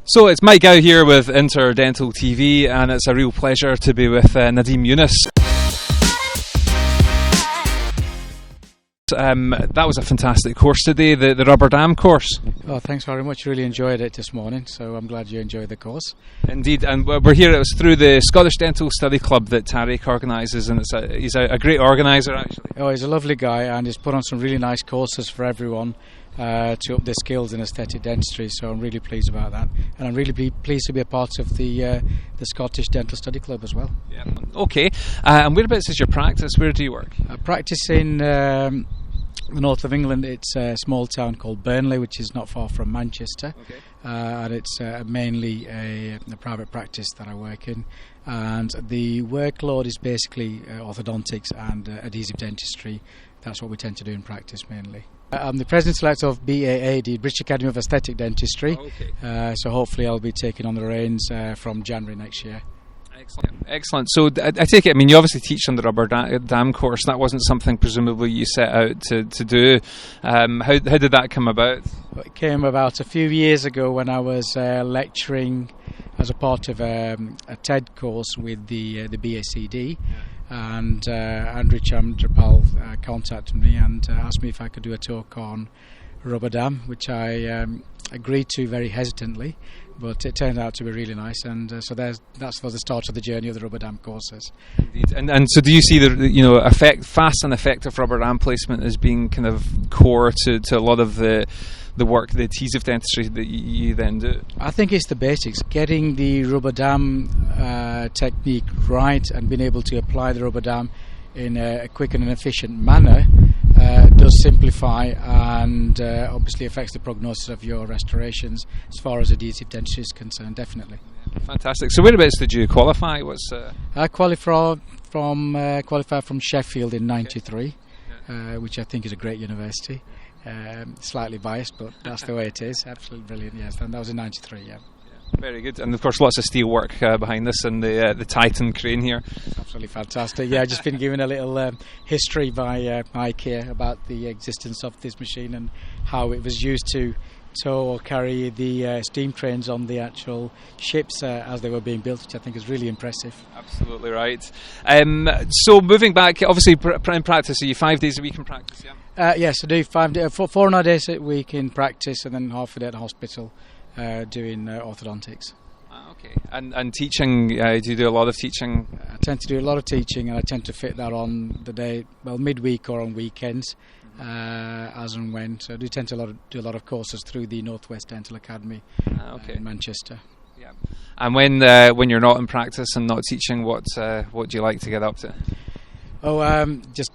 So it's Mike Gow here with Interdental TV, and it's a real pleasure to be with Nadeem Younis. That was a fantastic course today, the rubber dam course. Oh, thanks very much. Really enjoyed it this morning, so I'm glad you enjoyed the course. Indeed, and we're here. It was through the Scottish Dental Study Club that Tariq organises, and he's a great organiser actually. Oh, he's a lovely guy, and he's put on some really nice courses for everyone to up their skills in aesthetic dentistry. So I'm really pleased about that, and I'm really pleased to be a part of the Scottish Dental Study Club as well. Yeah. Okay. And whereabouts is your practice? Where do you work? I practice in the north of England. It's a small town called Burnley, which is not far from Manchester. Okay. And it's mainly a private practice that I work in, and the workload is basically orthodontics and adhesive dentistry. That's what we tend to do in practice mainly. I'm the president-elect of BAA, the British Academy of Aesthetic Dentistry. Oh, okay. So hopefully I'll be taking on the reins from January next year. Excellent. So I take it, I mean, you obviously teach on the rubber dam course. That wasn't something presumably you set out to do. How did that come about? It came about a few years ago when I was lecturing as a part of a TED course with the BACD. And Andrew Chandrapal contacted me and asked me if I could do a talk on rubber dam, which I agreed to very hesitantly, but it turned out to be really nice, and so that's for the start of the journey of the rubber dam courses. Indeed. And so do you see the fast and effective rubber dam placement as being kind of core to a lot of the work, the adhesive dentistry that you then do? I think it's the basics, getting the rubber dam technique right and being able to apply the rubber dam in a quick and an efficient manner does simplify and obviously affects the prognosis of your restorations as far as adhesive dentistry is concerned, definitely. Fantastic. So whereabouts did you qualify? I qualified from Sheffield in '93, which I think is a great university. Slightly biased, but that's the way it is. Absolutely brilliant, yes. And that was in '93, yeah. Very good, and of course lots of steel work behind this and the Titan crane here. Absolutely fantastic. Yeah, I've just been given a little history by Mike here about the existence of this machine and how it was used to tow or carry the steam trains on the actual ships as they were being built, which I think is really impressive. Absolutely right. So moving back, obviously in practice, are you 5 days a week in practice? Yeah. Yes, I do 4 days a week in practice, and then half a day at the hospital. Doing orthodontics. Okay. And teaching, do you do a lot of teaching? I tend to do a lot of teaching, and I tend to fit that on the day, midweek or on weekends, as and when. So I do tend to do a lot of courses through the Northwest Dental Academy in Manchester. Yeah. And when you're not in practice and not teaching, what do you like to get up to? Just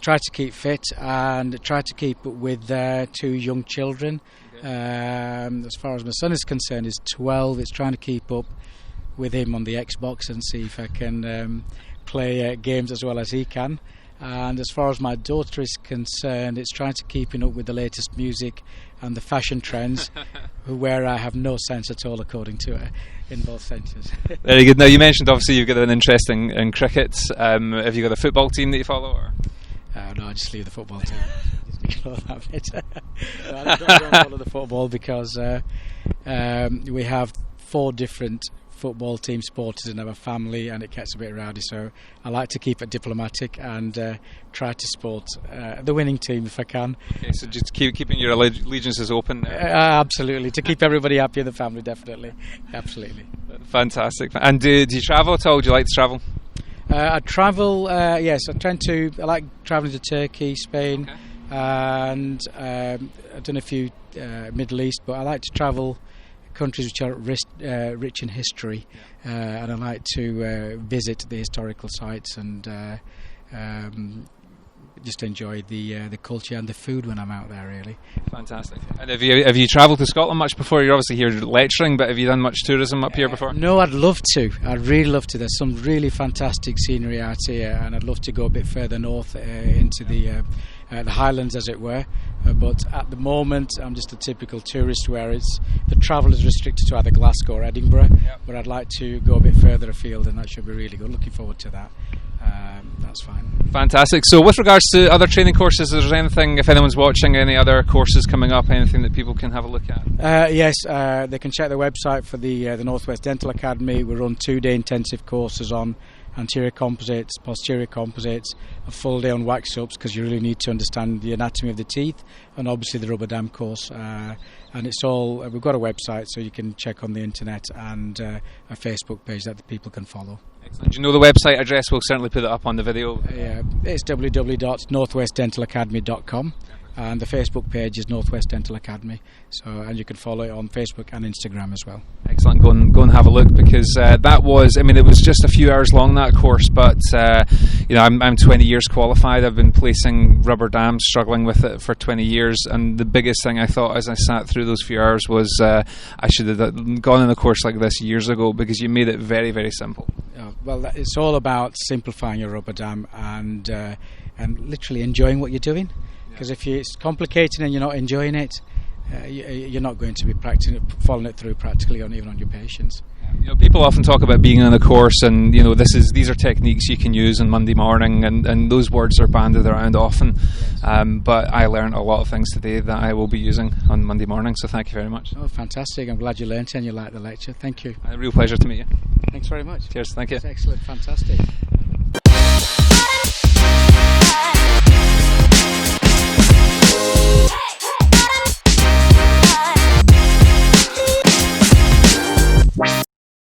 try to keep fit and try to keep with 2 young children. As far as my son is concerned, he's 12. It's trying to keep up with him on the Xbox and see if I can play games as well as he can. And as far as my daughter is concerned, it's trying to keeping up with the latest music and the fashion trends, where I have no sense at all, according to her, in both senses. Very good. Now, you mentioned obviously you've got an interest in cricket. Have you got a football team that you follow? Or? No, I just leave the football team. Ignore that bit. I don't follow the football because we have 4 different football team supporters in our family, and it gets a bit rowdy, so I like to keep it diplomatic and try to support the winning team if I can. Okay, so just keeping your allegiances open? Absolutely, to keep everybody happy in the family, definitely. Absolutely. Fantastic. And do you travel at all? Do you like to travel? I travel, yes, I like travelling to Turkey, Spain. Okay. And I've done a few Middle East, but I like to travel countries which are rich in history, and I like to visit the historical sites and just enjoy the culture and the food when I'm out there, really. Fantastic. And have you travelled to Scotland much before? You're obviously here lecturing, but have you done much tourism up here before? No, I'd love to. I'd really love to. There's some really fantastic scenery out here, and I'd love to go a bit further north into the Highlands, as it were. But at the moment, I'm just a typical tourist where the travel is restricted to either Glasgow or Edinburgh. Yep. But I'd like to go a bit further afield, and that should be really good. Looking forward to that. that's fine. Fantastic. So with regards to other training courses, is there anything, if anyone's watching, any other courses coming up, anything that people can have a look at? Yes, they can check the website for the Northwest Dental Academy. We run 2-day intensive courses on anterior composites, posterior composites, a full day on wax-ups, because you really need to understand the anatomy of the teeth, and obviously the rubber dam course. And it's all, we've got a website, so you can check on the internet, and a Facebook page that the people can follow. Excellent. Do you know the website address? We'll certainly put it up on the video. Yeah, it's www.northwestdentalacademy.com. And the Facebook page is Northwest Dental Academy, and you can follow it on Facebook and Instagram as well. Excellent. Go and have a look, because that was, I mean, it was just a few hours long, that course, but I'm 20 years qualified. I've been placing rubber dams, struggling with it for 20 years, and the biggest thing I thought as I sat through those few hours was I should have gone in a course like this years ago, because you made it very, very simple. Well, it's all about simplifying your rubber dam and literally enjoying what you're doing. Because if it's complicated and you're not enjoying it, you're not going to be following it through practically, even on your patients. People often talk about being in a course, and these are techniques you can use on Monday morning, and those words are banded around often. Yes. But I learned a lot of things today that I will be using on Monday morning. So thank you very much. Oh, fantastic! I'm glad you learnt it and you liked the lecture. Thank you. A real pleasure to meet you. Thanks very much. Cheers. Thank you. That's excellent. Fantastic.